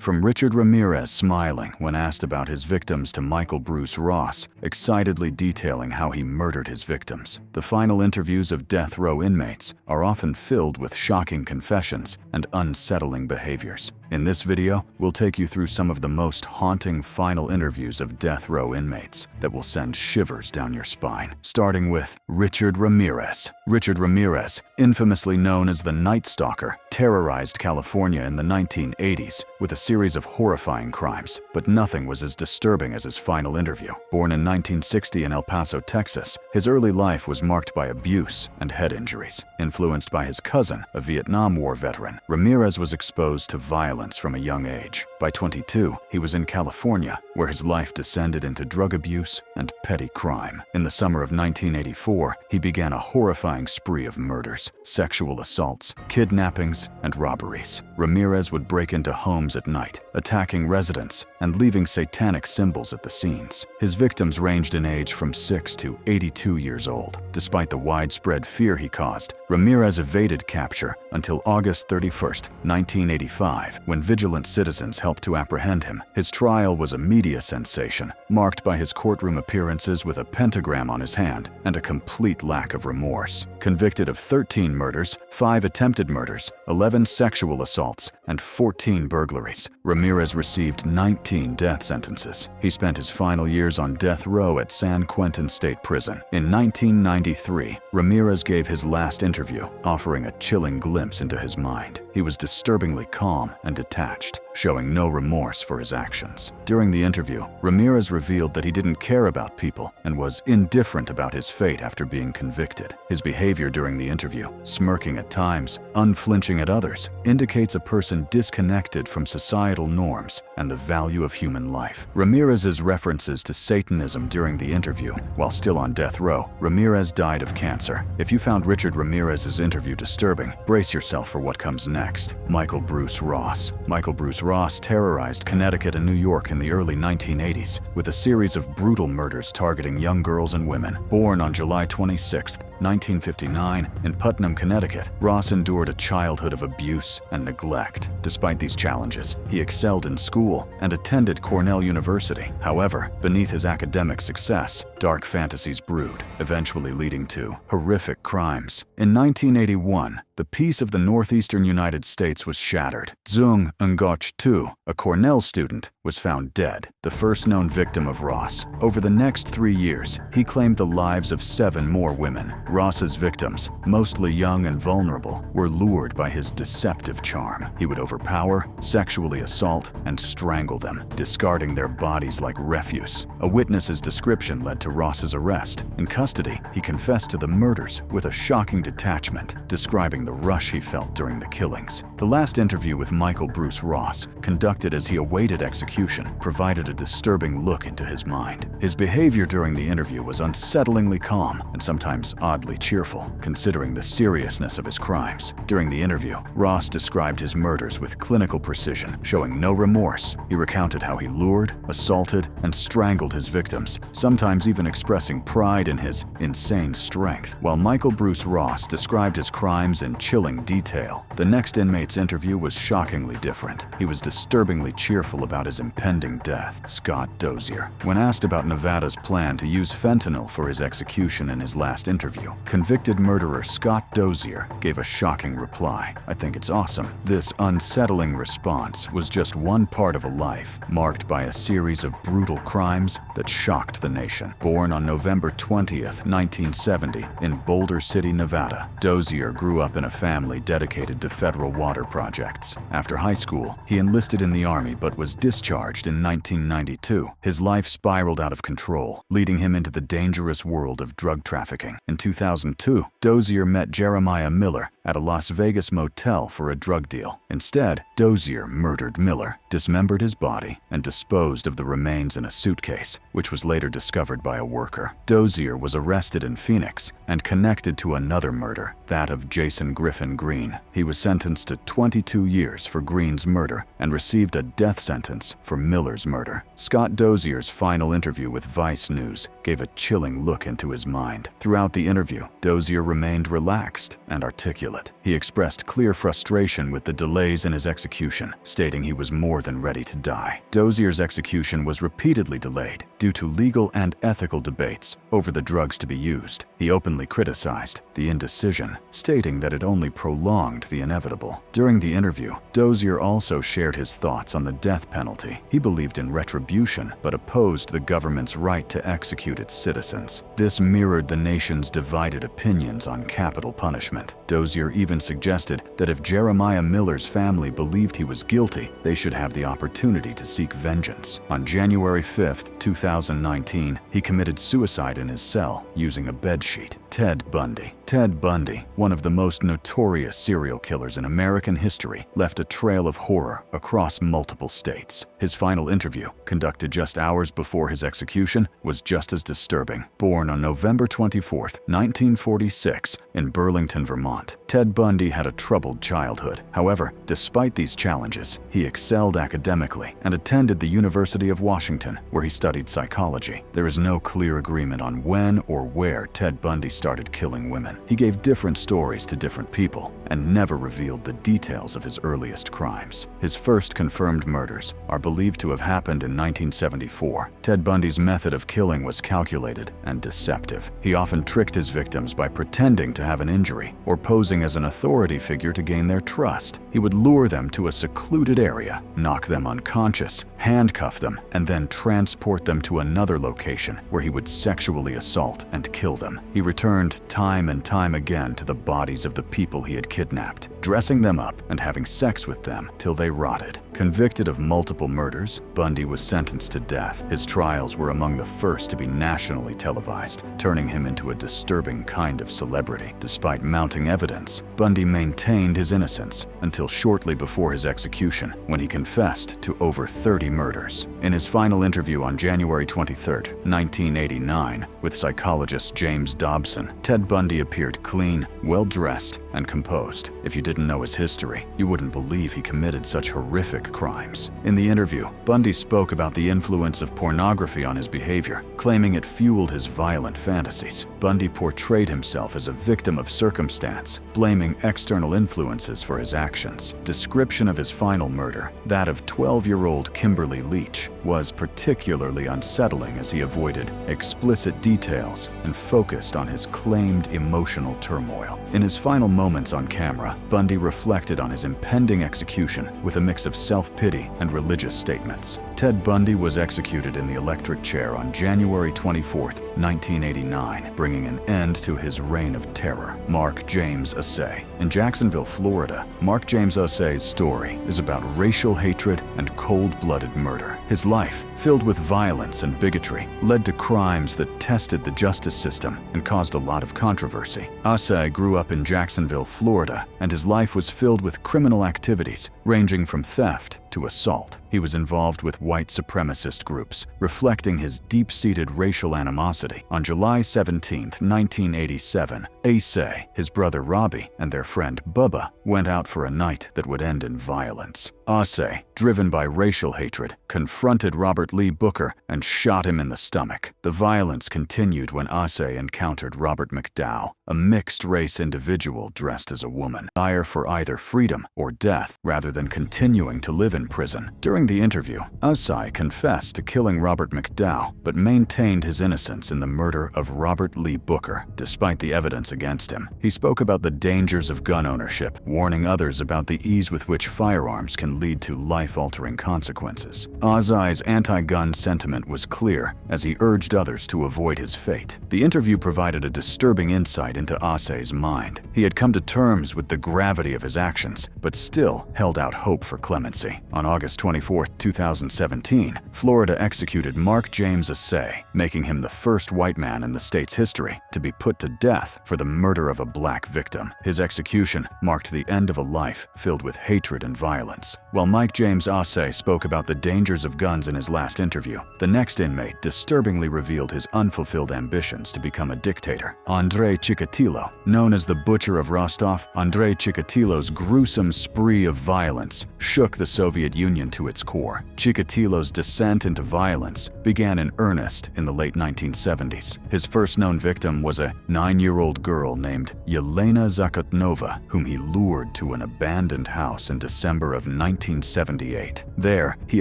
From Richard Ramirez smiling when asked about his victims to Michael Bruce Ross excitedly detailing how he murdered his victims. The final interviews of death row inmates are often filled with shocking confessions and unsettling behaviors. In this video, we'll take you through some of the most haunting final interviews of death row inmates that will send shivers down your spine. Starting with Richard Ramirez. Richard Ramirez, infamously known as the Night Stalker, terrorized California in the 1980s with a series of horrifying crimes, but nothing was as disturbing as his final interview. Born in 1960 in El Paso, Texas, his early life was marked by abuse and head injuries. Influenced by his cousin, a Vietnam War veteran, Ramirez was exposed to violence from a young age. By 22, he was in California, where his life descended into drug abuse and petty crime. In the summer of 1984, he began a horrifying spree of murders, sexual assaults, kidnappings, and robberies. Ramirez would break into homes at night, attacking residents and leaving satanic symbols at the scenes. His victims ranged in age from 6 to 82 years old. Despite the widespread fear he caused, Ramirez evaded capture until August 31, 1985, when vigilant citizens helped to apprehend him. His trial was a media sensation, marked by his courtroom appearances with a pentagram on his hand and a complete lack of remorse. Convicted of 13 murders, 5 attempted murders, 11 sexual assaults, and 14 burglaries, Ramirez received 19 death sentences. He spent his final years on death row at San Quentin State Prison. In 1993, Ramirez gave his last interview, offering a chilling glimpse into his mind. He was disturbingly calm and detached, showing no remorse for his actions. During the interview, Ramirez revealed that he didn't care about people and was indifferent about his fate after being convicted. His behavior during the interview, smirking at times, unflinching at others, indicates a person disconnected from societal norms and the value of human life. Ramirez's references to Satanism during the interview, while still on death row, Ramirez died of cancer. If you found Richard Ramirez's interview disturbing, brace yourself for what comes next. Michael Bruce Ross. Michael Bruce Ross terrorized Connecticut and New York in the early 1980s with a series of brutal murders targeting young girls and women. Born on July 26, 1959, in Putnam, Connecticut, Ross endured a childhood of abuse and neglect. Despite these challenges, he excelled in school and attended Cornell University. However, beneath his academic success, dark fantasies brewed, eventually leading to horrific crimes. In 1981, the peace of the northeastern United States was shattered. Zung Ngoc Tu, a Cornell student, was found dead, the first known victim of Ross. Over the next 3 years, he claimed the lives of 7 more women. Ross's victims, mostly young and vulnerable, were lured by his deceptive charm. He would overpower, sexually assault, and strangle them, discarding their bodies like refuse. A witness's description led to Ross's arrest. In custody, he confessed to the murders with a shocking detachment, describing the rush he felt during the killings. The last interview with Michael Bruce Ross, conducted as he awaited execution, provided a disturbing look into his mind. His behavior during the interview was unsettlingly calm and sometimes oddly cheerful, considering the seriousness of his crimes. During the interview, Ross described his murders with clinical precision, showing no remorse. He recounted how he lured, assaulted, and strangled his victims, sometimes even expressing pride in his insane strength. While Michael Bruce Ross described his crimes in chilling detail, the next inmate's interview was shockingly different. He was disturbingly cheerful about his impending death. Scott Dozier. When asked about Nevada's plan to use fentanyl for his execution in his last interview, convicted murderer Scott Dozier gave a shocking reply. "I think it's awesome." This unsettling response was just one part of a life marked by a series of brutal crimes that shocked the nation. Born on November 20th, 1970, in Boulder City, Nevada, Dozier grew up in a family dedicated to federal water projects. After high school, he enlisted in the Army but was discharged in 1992. His life spiraled out of control, leading him into the dangerous world of drug trafficking. In 2002, Dozier met Jeremiah Miller at a Las Vegas motel for a drug deal. Instead, Dozier murdered Miller, dismembered his body, and disposed of the remains in a suitcase, which was later discovered by a worker. Dozier was arrested in Phoenix and connected to another murder, that of Jason Griffin Green. He was sentenced to 22 years for Green's murder and received a death sentence for Miller's murder. Scott Dozier's final interview with Vice News gave a chilling look into his mind. Throughout the interview, Dozier remained relaxed and articulate. immaculate. He expressed clear frustration with the delays in his execution, stating he was more than ready to die. Dozier's execution was repeatedly delayed due to legal and ethical debates over the drugs to be used. He openly criticized the indecision, stating that it only prolonged the inevitable. During the interview, Dozier also shared his thoughts on the death penalty. He believed in retribution, but opposed the government's right to execute its citizens. This mirrored the nation's divided opinions on capital punishment. Dozier even suggested that if Jeremiah Miller's family believed he was guilty, they should have the opportunity to seek vengeance. On January 5, 2019, he committed suicide in his cell using a bedsheet. Ted Bundy. Ted Bundy, one of the most notorious serial killers in American history, left a trail of horror across multiple states. His final interview, conducted just hours before his execution, was just as disturbing. Born on November 24, 1946, in Burlington, Vermont, Ted Bundy had a troubled childhood. However, despite these challenges, he excelled academically and attended the University of Washington, where he studied psychology. There is no clear agreement on when or where Ted Bundy started killing women. He gave different stories to different people and never revealed the details of his earliest crimes. His first confirmed murders are believed to have happened in 1974. Ted Bundy's method of killing was calculated and deceptive. He often tricked his victims by pretending to have an injury or posing as an authority figure to gain their trust. He would lure them to a secluded area, knock them unconscious, handcuff them, and then transport them to another location where he would sexually assault and kill them. He returned time and time again to the bodies of the people he had kidnapped, dressing them up and having sex with them till they rotted. Convicted of multiple murders, Bundy was sentenced to death. His trials were among the first to be nationally televised, turning him into a disturbing kind of celebrity. Despite mounting evidence, Bundy maintained his innocence until shortly before his execution, when he confessed to over 30 murders. In his final interview on January 23, 1989, with psychologist James Dobson, Ted Bundy appeared clean, well-dressed, and composed. If you didn't know his history, you wouldn't believe he committed such horrific crimes. In the interview, Bundy spoke about the influence of pornography on his behavior, claiming it fueled his violent fantasies. Bundy portrayed himself as a victim of circumstance, blaming external influences for his actions. Description of his final murder, that of 12-year-old Kimberly Leach, was particularly unsettling as he avoided explicit details and focused on his claimed emotional turmoil. In his final moments on camera, Bundy reflected on his impending execution with a mix of self-pity and religious statements. Ted Bundy was executed in the electric chair on January 24, 1989, bringing an end to his reign of terror. Mark James Assay. In Jacksonville, Florida, Mark James Assay's story is about racial hatred and cold-blooded murder. His life, filled with violence and bigotry, led to crimes that tested the justice system and caused a lot of controversy. Assay grew up in Jacksonville, Florida, and his life was filled with criminal activities, ranging from theft to assault. He was involved with white supremacist groups, reflecting his deep-seated racial animosity. On July 17, 1987, Assay, his brother Robbie, and their friend Bubba went out for a night that would end in violence. Assay, driven by racial hatred, confronted Robert Lee Booker and shot him in the stomach. The violence continued when Assay encountered Robert McDowell, a mixed-race individual dressed as a woman, desire for either freedom or death rather than continuing to live in prison. During the interview, Assay confessed to killing Robert McDowell, but maintained his innocence in the murder of Robert Lee Booker, despite the evidence against him. He spoke about the dangers of gun ownership, warning others about the ease with which firearms can lead to life-altering consequences. Assay's anti-gun sentiment was clear as he urged others to avoid his fate. The interview provided a disturbing insight into Assay's mind. He had come to terms with the gravity of his actions, but still held out hope for clemency. On August 24, 2017, Florida executed Mark James Assay, making him the first white man in the state's history to be put to death for the murder of a black victim. His execution marked the end of a life filled with hatred and violence. While Mike James Assay spoke about the dangers of guns in his last interview, the next inmate disturbingly revealed his unfulfilled ambitions to become a dictator. Andrei Chikatilo, known as the Butcher of Rostov, Andrei Chikatilo's gruesome spree of violence shook the Soviet Union to its its core. Chikatilo's descent into violence began in earnest in the late 1970s. His first known victim was a 9-year-old girl named Yelena Zakotnova, whom he lured to an abandoned house in December of 1978. There, he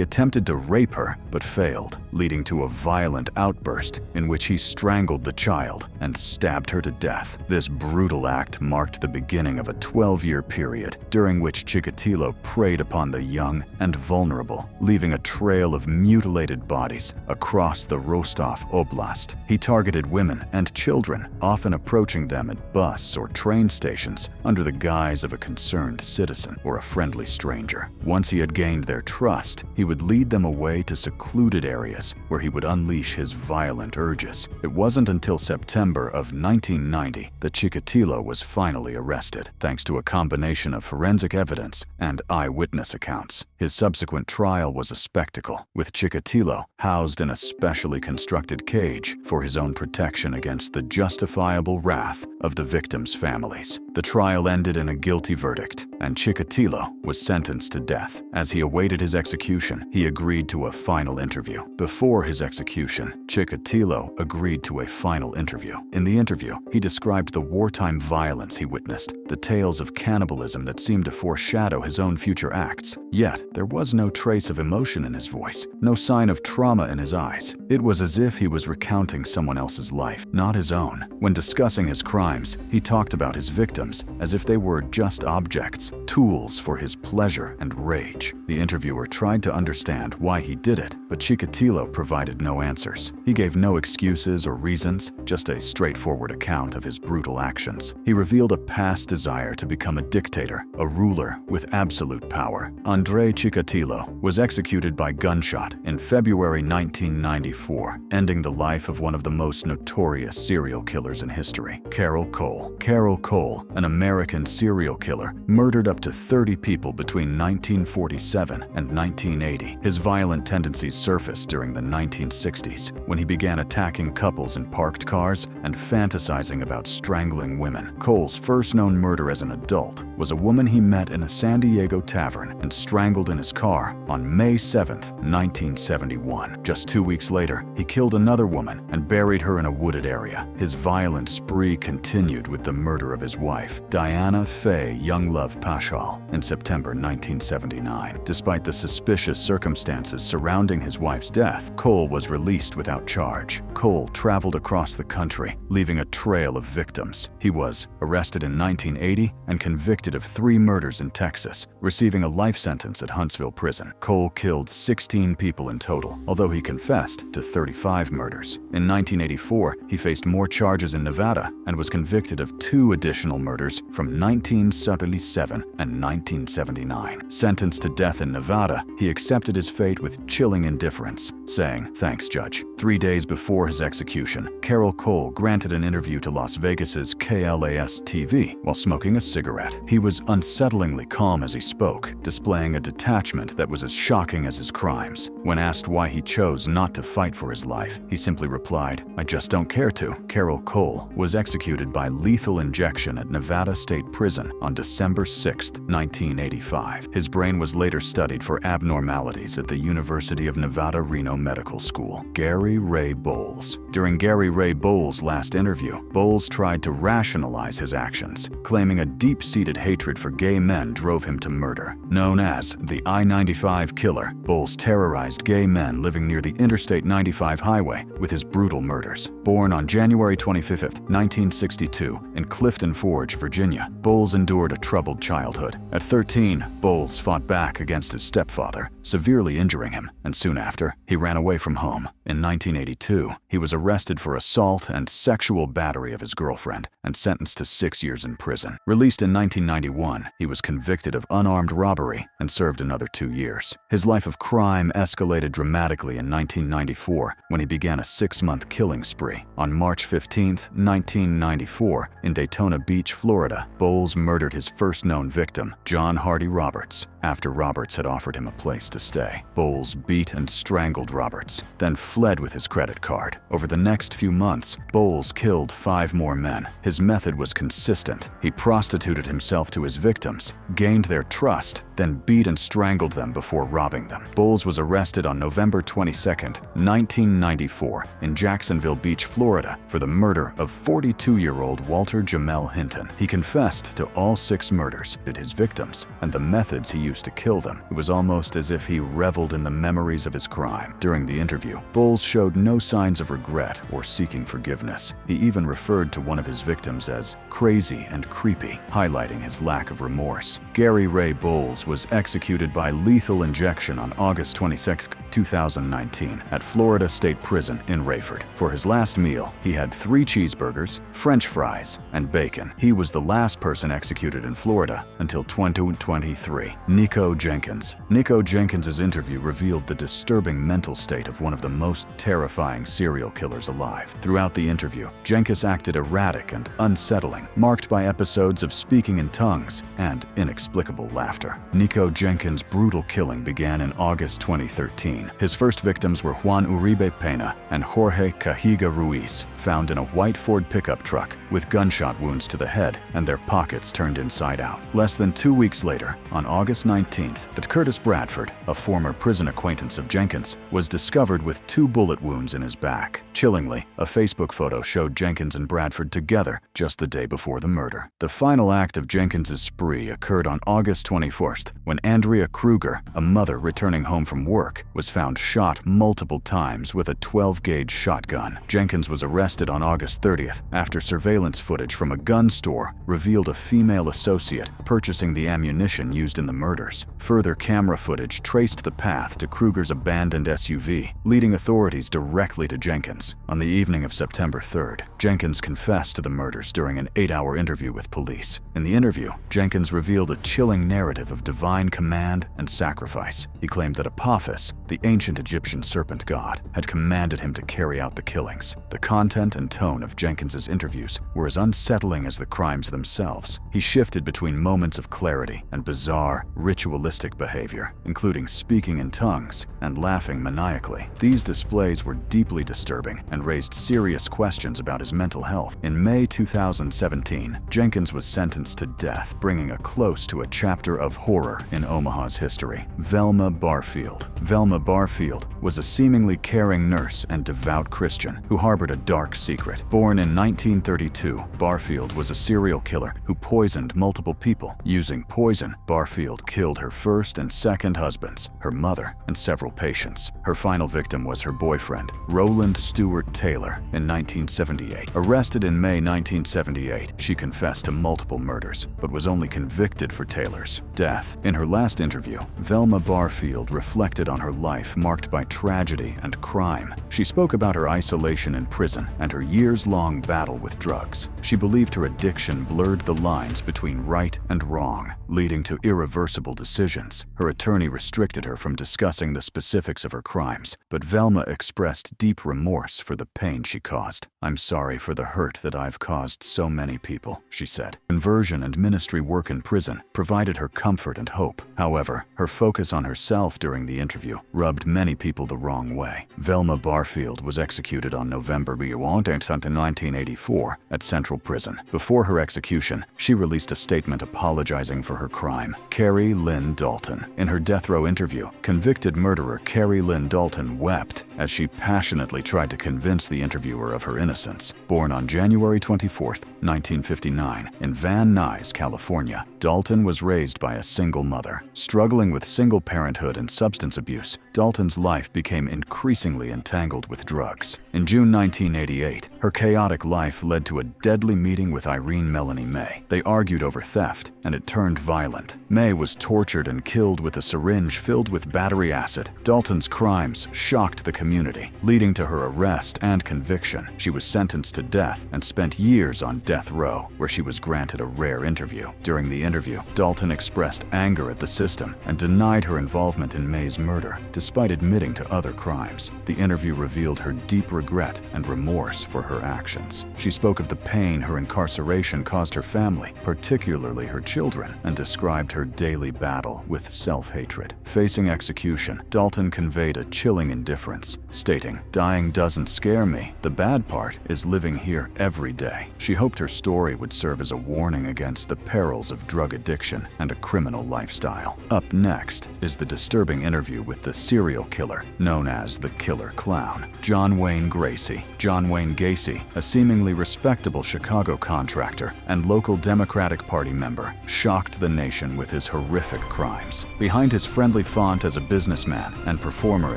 attempted to rape her, but failed, leading to a violent outburst in which he strangled the child and stabbed her to death. This brutal act marked the beginning of a 12-year period during which Chikatilo preyed upon the young and vulnerable, leaving a trail of mutilated bodies across the Rostov Oblast. He targeted women and children, often approaching them at bus or train stations under the guise of a concerned citizen or a friendly stranger. Once he had gained their trust, he would lead them away to secluded areas where he would unleash his violent urges. It wasn't until September of 1990 that Chikatilo was finally arrested, thanks to a combination of forensic evidence and eyewitness accounts. His subsequent trial was a spectacle, with Chikatilo housed in a specially constructed cage for his own protection against the justifiable wrath of the victims' families. The trial ended in a guilty verdict, and Chikatilo was sentenced to death. As he awaited his execution, he agreed to a final interview. Before his execution, Chikatilo agreed to a final interview. In the interview, he described the wartime violence he witnessed, the tales of cannibalism that seemed to foreshadow his own future acts. Yet, there was no trace of emotion in his voice, no sign of trauma in his eyes. It was as if he was recounting someone else's life, not his own. When discussing his crimes, he talked about his victims as if they were just objects, tools for his pleasure and rage. The interviewer tried to understand why he did it, but Chikatilo provided no answers. He gave no excuses or reasons, just a straightforward account of his brutal actions. He revealed a past desire to become a dictator, a ruler with absolute power. Andrei Chikatilo was executed by gunshot in February 1994, ending the life of one of the most notorious serial killers in history, Carol Cole. Carol Cole, an American serial killer, murdered up to 30 people between 1947 and 1980. His violent tendencies surfaced during the 1960s, when he began attacking couples in parked cars and fantasizing about strangling women. Cole's first known murder as an adult was a woman he met in a San Diego tavern and strangled in his car on May 7, 1971. Just 2 weeks later, he killed another woman and buried her in a wooded area. His violent spree continued with the murder of his wife, Diana Faye Younglove Paschal, in September 1979. Despite the suspicious circumstances surrounding his wife's death, Cole was released without charge. Cole traveled across the country, leaving a trail of victims. He was arrested in 1980 and convicted of 3 murders in Texas, receiving a life sentence at Huntsville Prison. Cole killed 16 people in total, although he confessed to 35 murders. In 1984, he faced more charges in Nevada and was convicted of 2 additional murders from 1977 and 1979. Sentenced to death in Nevada, he accepted his fate with chilling indifference, saying, "Thanks, Judge." 3 days before his execution, Carol Cole granted an interview to Las Vegas's KLAS-TV while smoking a cigarette. He was unsettlingly calm as he spoke, displaying a detachment that was as shocking as his crimes. When asked why he chose not to fight for his life, he simply replied, "I just don't care to." Carol Cole was executed by lethal injection at Nevada State Prison on December 6, 1985. His brain was later studied for abnormalities at the University of Nevada, Reno Medical School. Gary Ray Bowles. During Gary Ray Bowles' last interview, Bowles tried to rationalize his actions, claiming a deep-seated hatred for gay men drove him to murder. Known as the I-95 Killer, Bowles terrorized gay men living near the Interstate 95 highway with his brutal murders. Born on January 25, 1962, in Clifton Forge, Virginia, Bowles endured a troubled childhood. At 13, Bowles fought back against his stepfather, severely injuring him, and soon after, he ran away from home. In 1982, he was arrested for assault and sexual battery of his girlfriend and sentenced to 6 years in prison. Released in 1991, he was convicted of unarmed robbery and served another 2 years. His life of crime escalated dramatically in 1994 when he began a 6-month killing spree. On March 15, 1994, in Daytona Beach, Florida, Bowles murdered his first known unknown victim, John Hardy Roberts, after Roberts had offered him a place to stay. Bowles beat and strangled Roberts, then fled with his credit card. Over the next few months, Bowles killed 5 more men. His method was consistent. He prostituted himself to his victims, gained their trust, then beat and strangled them before robbing them. Bowles was arrested on November 22, 1994, in Jacksonville Beach, Florida, for the murder of 42-year-old Walter Jamel Hinton. He confessed to all 6 murders, his victims, and the methods he used to kill them. It was almost as if he reveled in the memories of his crime. During the interview, Bowles showed no signs of regret or seeking forgiveness. He even referred to one of his victims as crazy and creepy, highlighting his lack of remorse. Gary Ray Bowles was executed by lethal injection on August 26, 2019, at Florida State Prison in Rayford. For his last meal, he had 3 cheeseburgers, French fries, and bacon. He was the last person executed in Florida until 2023. Nico Jenkins. Nico Jenkins's interview revealed the disturbing mental state of one of the most terrifying serial killers alive. Throughout the interview, Jenkins acted erratic and unsettling, marked by episodes of speaking in tongues and inexplicable laughter. Nico Jenkins' brutal killing began in August 2013. His first victims were Juan Uribe Pena and Jorge Cajiga Ruiz, found in a white Ford pickup truck with gunshot wounds to the head and their pockets turned inside out. Less than 2 weeks later, on August 19th, that Curtis Bradford, a former prison acquaintance of Jenkins, was discovered with 2 bullet wounds in his back. Chillingly, a Facebook photo showed Jenkins and Bradford together just the day before the murder. The final act of Jenkins's spree occurred on August 21st, when Andrea Kruger, a mother returning home from work, was found shot multiple times with a 12-gauge shotgun. Jenkins was arrested on August 30th after surveillance footage from a gun store revealed a female associate purchasing the ammunition used in the murders. Further camera footage traced the path to Kruger's abandoned SUV, leading authorities directly to Jenkins. On the evening of September 3rd, Jenkins confessed to the murders during an 8-hour interview with police. In the interview, Jenkins revealed a chilling narrative of divine command and sacrifice. He claimed that Apophis, the ancient Egyptian serpent god, had commanded him to carry out the killings. The content and tone of Jenkins's interviews were as unsettling as the crimes themselves. He shifted between moments of clarity and bizarre, ritualistic behavior, including speaking in tongues and laughing maniacally. These displays were deeply disturbing and raised serious questions about his mental health. In May 2017, Jenkins was sentenced to death, bringing a close to a chapter of horror in Omaha's history. Velma Barfield. Velma Barfield was a seemingly caring nurse and devout Christian who harbored a dark secret. Born in 1932, Barfield was a serial killer who poisoned multiple people. Using poison, Barfield killed her first and second husbands, her mother, and several patients. Her final victim was her boyfriend, Roland Stewart Taylor, in 1978. Arrested in May 1978, she confessed to multiple murders, but was only convicted for Taylor's death. In her last interview, Velma Barfield reflected on her life marked by tragedy and crime. She spoke about her isolation in prison and her years-long battle with drugs. She believed her addiction blurred the lines between right and wrong, leading to irreversible decisions. Her attorney restricted her from discussing the specifics of her crimes, but Velma expressed deep remorse for the pain she caused. "I'm sorry for the hurt that I've caused so many people," she said. Conversion and ministry work in prison provided her comfort and hope. However, her focus on herself during the interview rubbed many people the wrong way. Velma Barfield was executed on November 1984 at Central Prison. Before her execution, she released a statement apologizing for her crime. Carrie Lynn Dalton. In her death row interview, convicted murderer Carrie Lynn Dalton wept as she passionately tried to convince the interviewer of her innocence. Born on January 24, 1959, in Van Nuys, California, Dalton was raised by a single mother. Struggling with single parenthood and substance abuse, Dalton's life became increasingly entangled with drugs. In June 1988, her chaotic life led to a deadly meeting with Irene Melanie May. They argued over theft, and it turned violent. May was tortured and killed with a syringe filled with battery acid. Dalton's crimes shocked the community, leading to her arrest and conviction. She was sentenced to death and spent years on death row, where she was granted a rare interview. During the interview, Dalton expressed anger at the system and denied her involvement in May's murder. despite admitting to other crimes. The interview revealed her deep regret and remorse for her actions. She spoke of the pain her incarceration caused her family, particularly her children, and described her daily battle with self-hatred. Facing execution, Dalton conveyed a chilling indifference, stating, "Dying doesn't scare me. The bad part is living here every day." She hoped her story would serve as a warning against the perils of drug addiction and a criminal lifestyle. Up next is the disturbing interview with the serial killer known as the Killer Clown, John Wayne Gacy. John Wayne Gacy, a seemingly respectable Chicago contractor and local Democratic Party member, shocked the nation with his horrific crimes. Behind his friendly front as a businessman and performer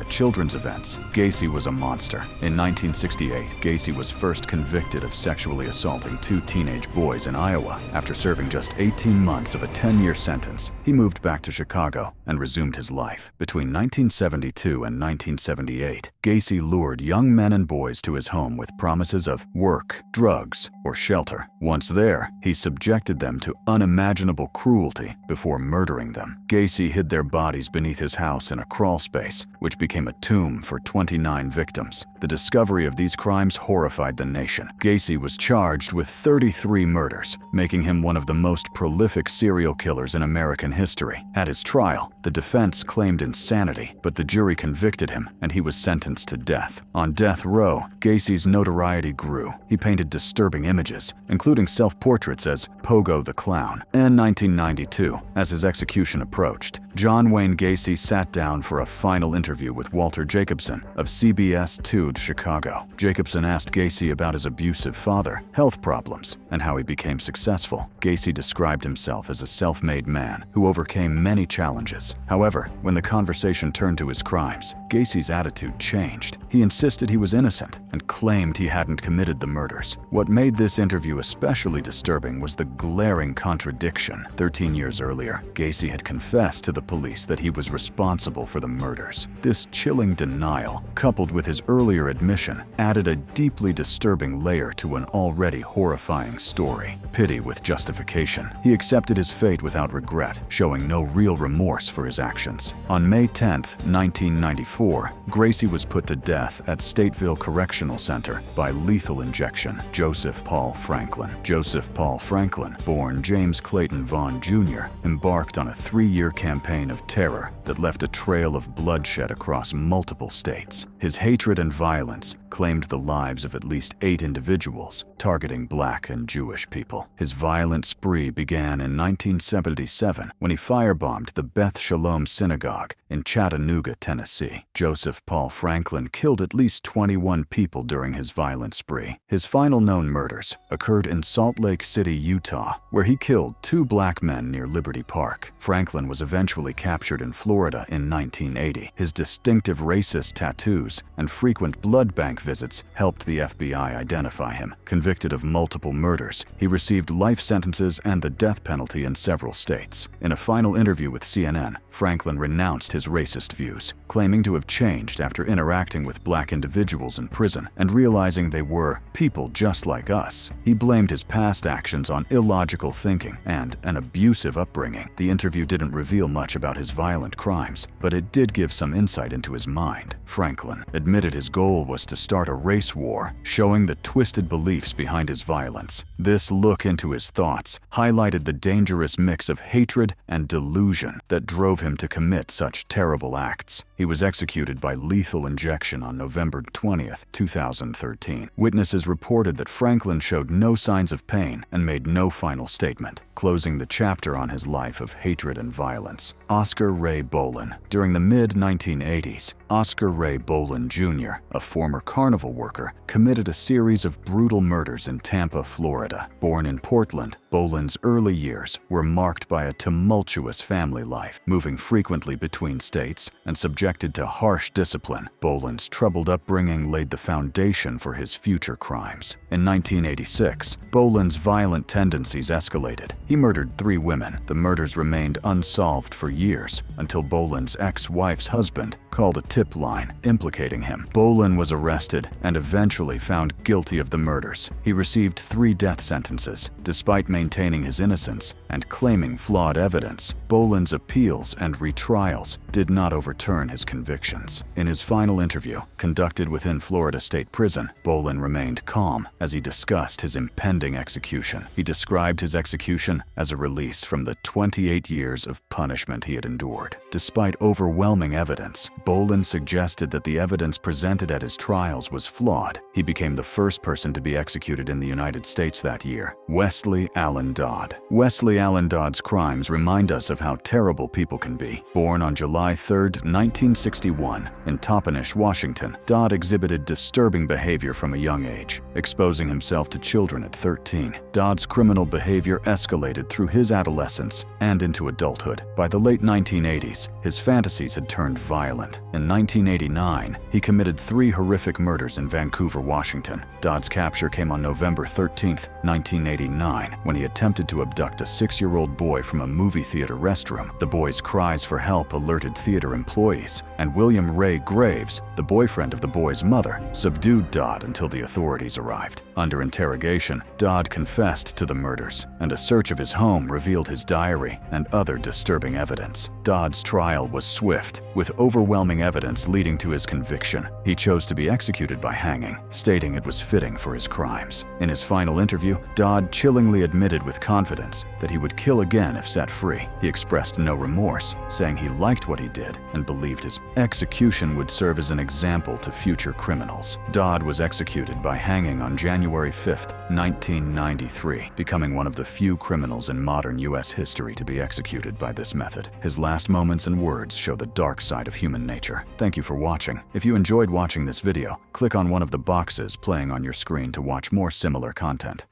at children's events, Gacy was a monster. In 1968, Gacy was first convicted of sexually assaulting 2 teenage boys in Iowa. After serving just 18 months of a 10-year sentence, he moved back to Chicago and resumed his life. Between 1972 and 1978, Gacy lured young men and boys to his home with promises of work, drugs, or shelter. Once there, he subjected them to unimaginable cruelty before murdering them. Gacy hid their bodies beneath his house in a crawl space, which became a tomb for 29 victims. The discovery of these crimes horrified the nation. Gacy was charged with 33 murders, making him one of the most prolific serial killers in American history. At his trial, the defense claimed insanity, but the jury convicted him and he was sentenced to death. On death row, Gacy's notoriety grew. He painted disturbing images, including self-portraits as Pogo the Clown. In 1992, as his execution approached, John Wayne Gacy sat down for a final interview with Walter Jacobson of CBS 2 Chicago. Jacobson asked Gacy about his abusive father, health problems, and how he became successful. Gacy described himself as a self-made man who overcame many challenges. However, when the conversation turned to his crimes, Gacy's attitude changed. He insisted he was innocent and claimed he hadn't committed the murders. What made this interview especially disturbing was the glaring contradiction. 13 years earlier, Gacy had confessed to the police that he was responsible for the murders. This chilling denial, coupled with his earlier admission, added a deeply disturbing layer to an already horrifying story. Pity with justification. He accepted his fate without regret, showing no real remorse for his actions. On May 10, 1994, Gacy was put to death at Stateville Correctional Center by lethal injection. Joseph Paul Franklin. Joseph Paul Franklin, born James Clayton Vaughn Jr., embarked on a 3-year campaign of terror that left a trail of bloodshed across multiple states. His hatred and violence claimed the lives of at least 8 individuals, targeting Black and Jewish people. His violent spree began in 1977 when he firebombed the Beth Shalom Synagogue in Chattanooga, Tennessee. Joseph Paul Franklin killed at least 21 people during his violent spree. His final known murders occurred in Salt Lake City, Utah, where he killed 2 black men near Liberty Park. Franklin was eventually captured in Florida in 1980. His distinctive racist tattoos and frequent blood bank visits helped the FBI identify him. Convicted of multiple murders, he received life sentences and the death penalty in several states. In a final interview with CNN, Franklin renounced his racist views, claiming to have changed after interacting with black individuals in prison and realizing they were people just like us. He blamed his past actions on illogical thinking and an abusive upbringing. The interview didn't reveal much about his violent crimes, but it did give some insight into his mind. Franklin admitted his goal was to start a race war, showing the twisted beliefs behind his violence. This look into his thoughts highlighted the dangerous mix of hatred and delusion that drove him to commit such terrible acts. He was executed by lethal injection on November 20, 2013. Witnesses reported that Franklin showed no signs of pain and made no final statement, closing the chapter on his life of hatred and violence. Oscar Ray Bolin. During the mid-1980s, Oscar Ray Bolin Jr., a former carnival worker, committed a series of brutal murders in Tampa, Florida. Born in Portland, Bolin's early years were marked by a tumultuous family life, moving frequently between states and subjected to harsh discipline. Bolin's troubled upbringing laid the foundation for his future crimes. In 1986, Bolin's violent tendencies escalated. He murdered 3 women. The murders remained unsolved for years until Boland's ex-wife's husband called a tip line implicating him. Boland was arrested and eventually found guilty of the murders. He received 3 death sentences, despite maintaining his innocence and claiming flawed evidence. Boland's appeals and retrials did not overturn his convictions. In his final interview, conducted within Florida State Prison, Boland remained calm as he discussed his impending execution. He described his execution as a release from the 28 years of punishment he had endured. Despite overwhelming evidence, Boland suggested that the evidence presented at his trials was flawed. He became the first person to be executed in the United States that year, Wesley Allen Dodd. Wesley Allen Dodd's crimes remind us of how terrible people can be. Born on July 3, 1961, in Toppenish, Washington, Dodd exhibited disturbing behavior from a young age, exposing himself to children at 13. Dodd's criminal behavior escalated through his adolescence and into adulthood. By the late 1980s, his fantasies had turned violent. In 1989, he committed 3 horrific murders in Vancouver, Washington. Dodd's capture came on November 13, 1989, when he attempted to abduct a 6-year-old boy from a movie theater restroom. The boy's cries for help alerted theater employees, and William Ray Graves, the boyfriend of the boy's mother, subdued Dodd until the authorities arrived. Under interrogation, Dodd confessed to the murders, and a search of his home revealed his diary and other disturbing evidence. Dodd's trial was swift, with overwhelming evidence leading to his conviction. He chose to be executed by hanging, stating it was fitting for his crimes. In his final interview, Dodd chillingly admitted with confidence that he would kill again if set free. He expressed no remorse, saying he liked what he did and believed his execution would serve as an example to future criminals. Dodd was executed by hanging on January 5, 1993, becoming one of the few criminals in modern U.S. history to be executed by this method. His last moments and words show the dark side of human nature. Thank you for watching. If you enjoyed watching this video, click on one of the boxes playing on your screen to watch more similar content.